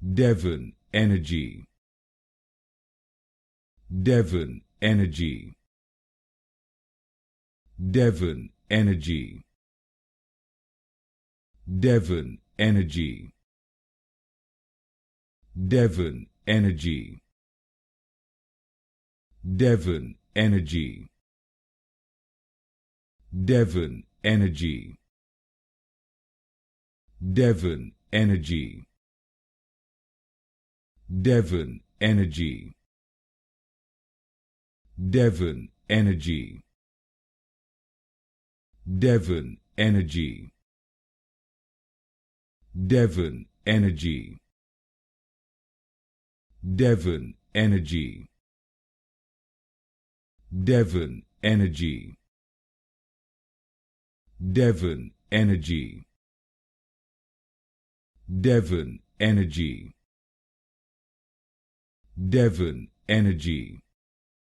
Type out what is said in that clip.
Devon Energy. Devon Energy. Devon Energy. Devon Energy. Devon Energy. Devon Energy. Devon Energy. Devon Energy. Devon Energy. Devon Energy. Devon Energy. Devon Energy. Devon Energy. Devon Energy. Devon Energy. Devon Energy. Devon Energy.